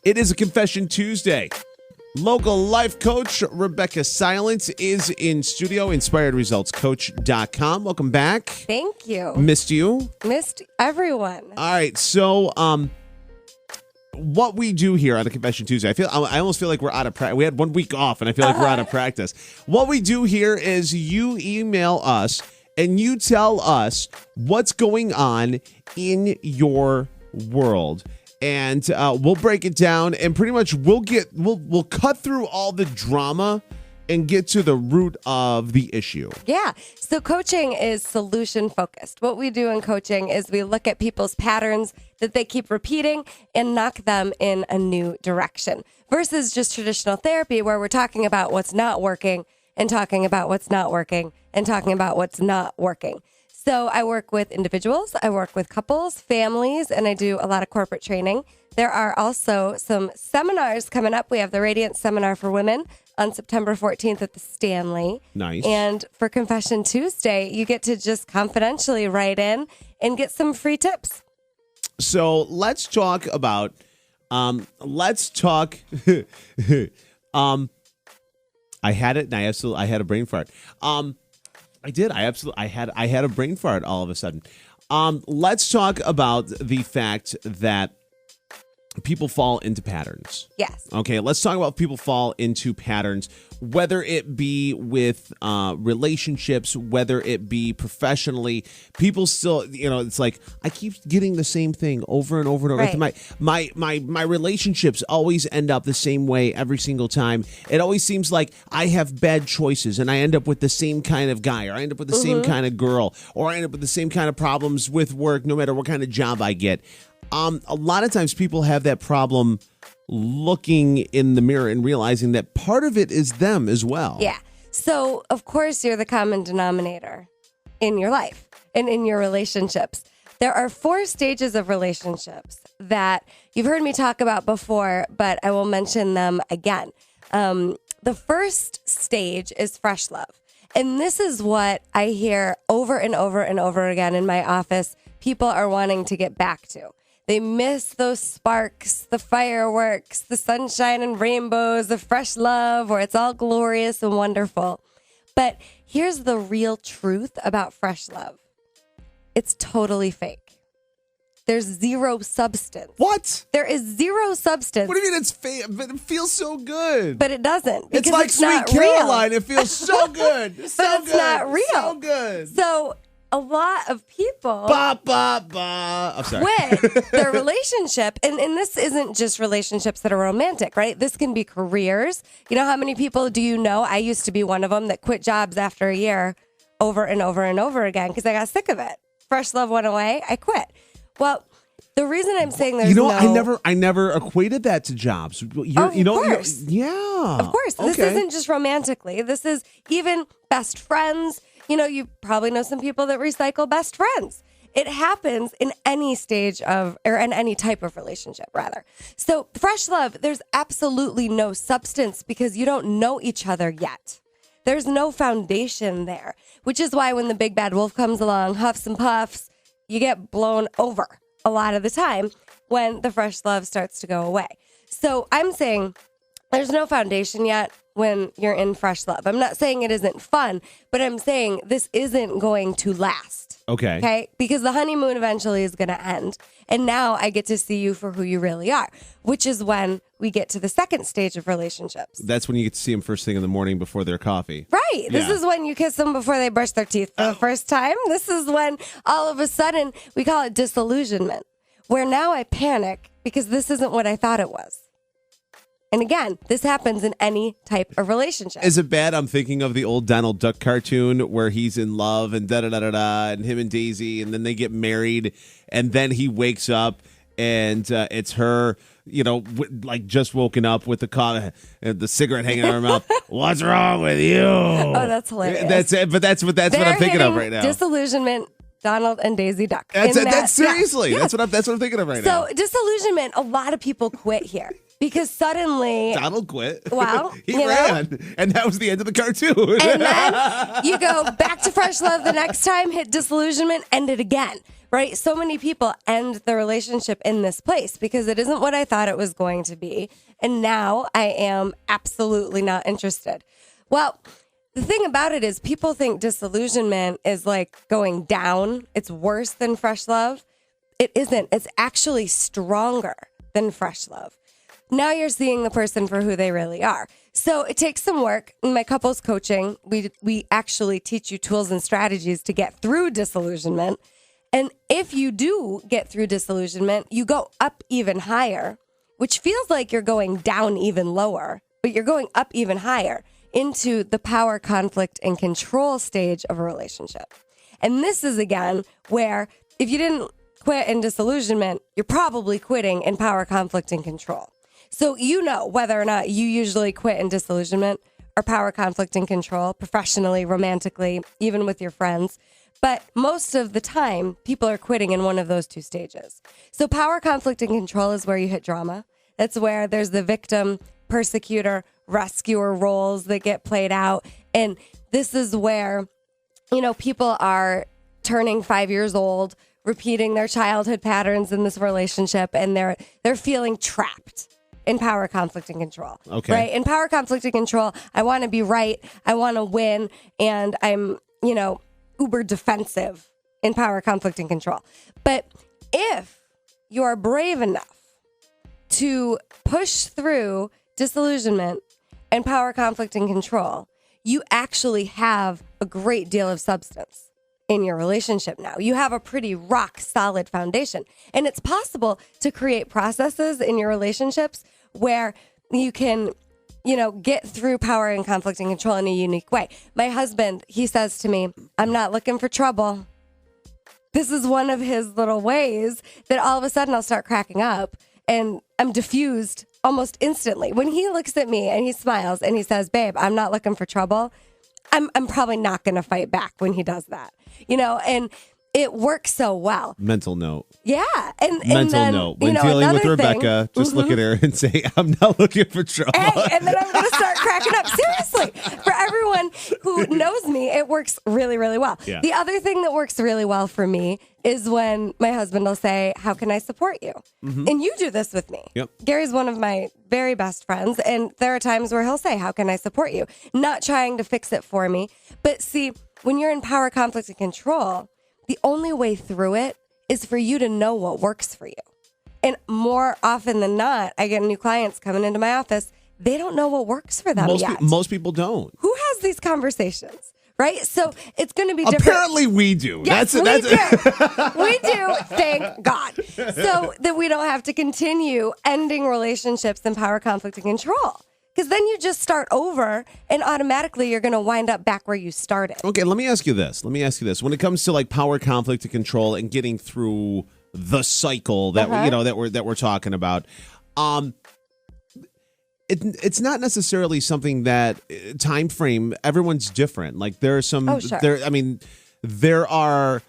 It is a Confession Tuesday. Local life coach Rebeccah Silence is in studio, inspiredresultscoach.com. Welcome back. Thank you. Missed you. Missed everyone. All right, so what we do here on a Confession Tuesday, I almost feel like we're out of practice. We had 1 week off, and I feel like we're out of practice. What we do here is you email us, and you tell us what's going on in your world. And we'll break it down, and pretty much we'll cut through all the drama and get to the root of the issue. Yeah. So coaching is solution focused. What we do in coaching is we look at people's patterns that they keep repeating and knock them in a new direction versus just traditional therapy where we're talking about what's not working and talking about what's not working and talking about what's not working. So I work with individuals, I work with couples, families, and I do a lot of corporate training. There are also some seminars coming up. We have the Radiant Seminar for Women on September 14th at the Stanley. Nice. And for Confession Tuesday, you get to just confidentially write in and get some free tips. So let's talk about, I had it, and I had a brain fart. I did. I had a brain fart all of a sudden. Let's talk about the fact that people fall into patterns. Yes. Okay, let's talk about people fall into patterns, whether it be with relationships, whether it be professionally. People still, it's like, I keep getting the same thing over and over and over. Right. My relationships always end up the same way every single time. It always seems like I have bad choices and I end up with the same kind of guy, or I end up with the same kind of girl, or I end up with the same kind of problems with work, no matter what kind of job I get. A lot of times people have that problem looking in the mirror and realizing that part of it is them as well. Yeah. So, of course, you're the common denominator in your life and in your relationships. There are 4 stages of relationships that you've heard me talk about before, but I will mention them again. The first stage is fresh love. And this is what I hear over and over and over again in my office. People are wanting to get back to. They miss those sparks, the fireworks, the sunshine and rainbows, the fresh love, where it's all glorious and wonderful. But here's the real truth about fresh love. It's totally fake. There's zero substance. What? There is zero substance. What do you mean it's fake? But it feels so good. But it doesn't. It's like Sweet Caroline. It feels so good. But it's not real. So good. So a lot of people I'm sorry. quit their relationship. And this isn't just relationships that are romantic, right? This can be careers. You know how many people do you know? I used to be one of them that quit jobs after a year over and over and over again because I got sick of it. Fresh love went away. I quit. Well, the reason I'm saying there's I never equated that to jobs. Of course. Yeah. Of course. This isn't just romantically. This is even best friends. You probably know some people that recycle best friends. It happens in any stage or in any type of relationship, rather. So fresh love, there's absolutely no substance because you don't know each other yet. There's no foundation there, which is why when the big bad wolf comes along, huffs and puffs, you get blown over a lot of the time when the fresh love starts to go away. So I'm saying there's no foundation yet when you're in fresh love. I'm not saying it isn't fun, but I'm saying this isn't going to last. Okay? Because the honeymoon eventually is going to end. And now I get to see you for who you really are, which is when we get to the second stage of relationships. That's when you get to see them first thing in the morning before their coffee. Right. This is when you kiss them before they brush their teeth for the first time. This is when all of a sudden we call it disillusionment, where now I panic because this isn't what I thought it was. And again, this happens in any type of relationship. Is it bad? I'm thinking of the old Donald Duck cartoon where he's in love and da-da-da-da-da, and him and Daisy, and then they get married, and then he wakes up, and it's her, just woken up with the cigarette hanging out of her mouth. What's wrong with you? Oh, that's hilarious. That's it. But that's what I'm thinking of right now. Disillusionment. Donald and Daisy Duck. That's seriously. Yeah. That's what I'm thinking of right now. So disillusionment, a lot of people quit here because suddenly Donald quit. Well, he ran, and that was the end of the cartoon. And then you go back to fresh love the next time, hit disillusionment, end it again. right? So many people end the relationship in this place because it isn't what I thought it was going to be. And now I am absolutely not interested. Well, the thing about it is people think disillusionment is like going down. It's worse than fresh love. It isn't. It's actually stronger than fresh love. Now you're seeing the person for who they really are. So it takes some work. In my couples coaching, we actually teach you tools and strategies to get through disillusionment. And if you do get through disillusionment, you go up even higher, which feels like you're going down even lower, but you're going up even higher into the power, conflict, and control stage of a relationship. And this is, again, where if you didn't quit in disillusionment, you're probably quitting in power, conflict, and control. So you know whether or not you usually quit in disillusionment or power, conflict, and control, professionally, romantically, even with your friends. But most of the time, people are quitting in one of those two stages. So power, conflict, and control is where you hit drama. That's where there's the victim, persecutor, rescuer roles that get played out. And this is where, people are turning 5 years old, repeating their childhood patterns in this relationship, and they're feeling trapped in power, conflict, and control. Okay. Right? In power, conflict, and control, I want to be right. I want to win. And I'm, uber defensive in power, conflict, and control. But if you're brave enough to push through disillusionment and power, conflict, and control, you actually have a great deal of substance in your relationship now. You have a pretty rock solid foundation. And it's possible to create processes in your relationships where you can, get through power and conflict and control in a unique way. My husband, he says to me, I'm not looking for trouble. This is one of his little ways that all of a sudden I'll start cracking up and I'm diffused almost instantly. When he looks at me and he smiles and he says, babe, I'm not looking for trouble, I'm probably not going to fight back when he does that, and it works so well. Mental note. Yeah. And Mental then, note. When dealing with Rebecca, just look at her and say, I'm not looking for trouble. Hey, and then I'm going to start cracking up. Seriously. For everyone who knows me, it works really, really well. Yeah. The other thing that works really well for me is when my husband will say, how can I support you? Mm-hmm. And you do this with me. Yep. Gary's one of my very best friends. And there are times where he'll say, how can I support you? Not trying to fix it for me. But see, when you're in power, conflict, and control, the only way through it is for you to know what works for you. And more often than not, I get new clients coming into my office. They don't know what works for them yet. Most people don't. Who has these conversations, right? So it's going to be different. Apparently we do. Yes, we do. We do, thank God. So that we don't have to continue ending relationships in power, conflict, and control. Because then you just start over and automatically you're going to wind up back where you started. Okay, let me ask you this. When it comes to like power, conflict, and control and getting through the cycle that that we're talking about, it's not necessarily something that time frame. Everyone's different. Like there are some there are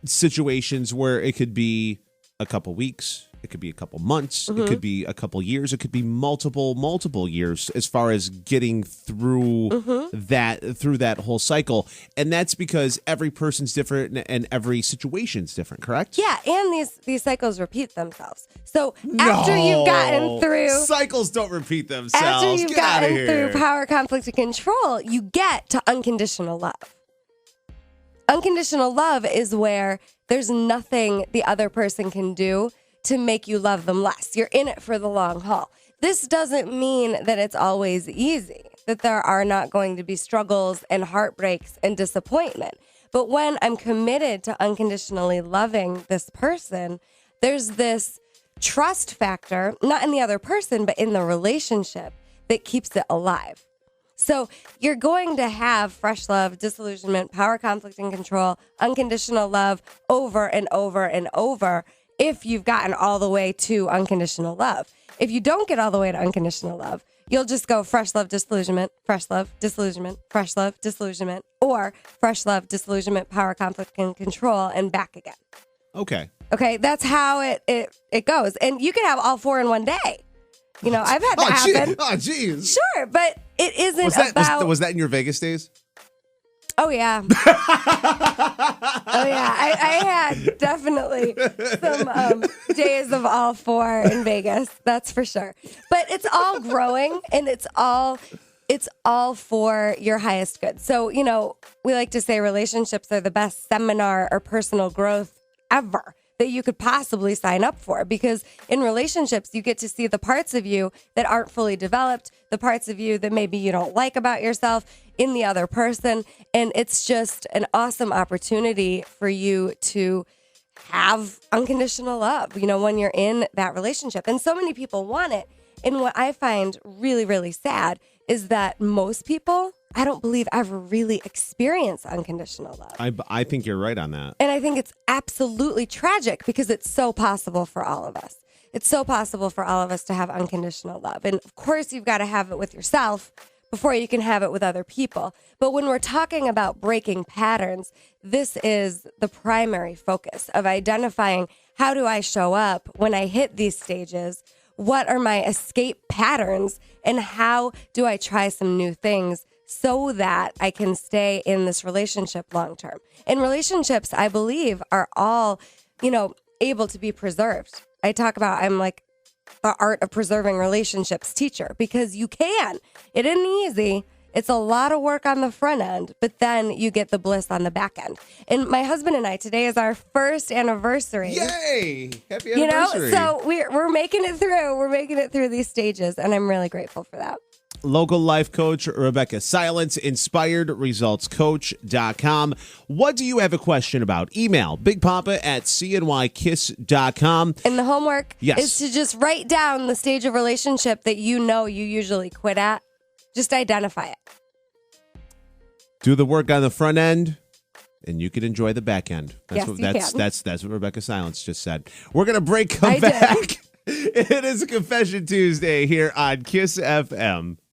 situations where it could be a couple weeks. It could be a couple months. Mm-hmm. It could be a couple years. It could be multiple years as far as getting through that whole cycle. And that's because every person's different and every situation's different, correct? Yeah, and these cycles repeat themselves. So after you've gotten through... Cycles don't repeat themselves. After you've gotten through here. Power, conflict, and control, you get to unconditional love. Unconditional love is where there's nothing the other person can do to make you love them less. You're in it for the long haul. This doesn't mean that it's always easy, that there are not going to be struggles and heartbreaks and disappointment. But when I'm committed to unconditionally loving this person, there's this trust factor, not in the other person, but in the relationship that keeps it alive. So you're going to have fresh love, disillusionment, power, conflict, and control, unconditional love over and over and over if you've gotten all the way to unconditional love. If you don't get all the way to unconditional love, you'll just go fresh love, disillusionment, fresh love, disillusionment, fresh love, disillusionment, or fresh love, disillusionment, power, conflict, and control, and back again. Okay. Okay, that's how it goes. And you can have all four in one day. I've had that happen. Oh, geez. Sure, but it isn't Was that in your Vegas days? Oh, yeah. Oh, yeah. I had definitely some days of all four in Vegas. That's for sure. But it's all growing, and it's all for your highest good. So, we like to say relationships are the best seminar or personal growth ever that you could possibly sign up for, because in relationships, you get to see the parts of you that aren't fully developed, the parts of you that maybe you don't like about yourself in the other person. And it's just an awesome opportunity for you to have unconditional love, when you're in that relationship. And so many people want it. And what I find really, really sad is that most people, I don't believe, ever really experience unconditional love. I think you're right on that. And I think it's absolutely tragic, because it's so possible for all of us. It's so possible for all of us to have unconditional love. And of course, you've got to have it with yourself before you can have it with other people. But when we're talking about breaking patterns, this is the primary focus of identifying, how do I show up when I hit these stages? What are my escape patterns? And how do I try some new things so that I can stay in this relationship long term? And relationships, I believe, are all, able to be preserved. I talk about, I'm like the art of preserving relationships teacher, because you can. It isn't easy. It's a lot of work on the front end, but then you get the bliss on the back end. And my husband and I, today is our first anniversary. Yay! Happy anniversary. So we're making it through. We're making it through these stages, and I'm really grateful for that. Local life coach Rebeccah Silence, inspiredresultscoach.com. What do you have a question about? Email bigpapa@cnykiss.com. And the homework Yes. is to just write down the stage of relationship that you usually quit at. Just identify it. Do the work on the front end, and you can enjoy the back end. Yes, you can. That's what Rebeccah Silence just said. We're going to break, come back. It is a Confession Tuesday here on Kiss FM.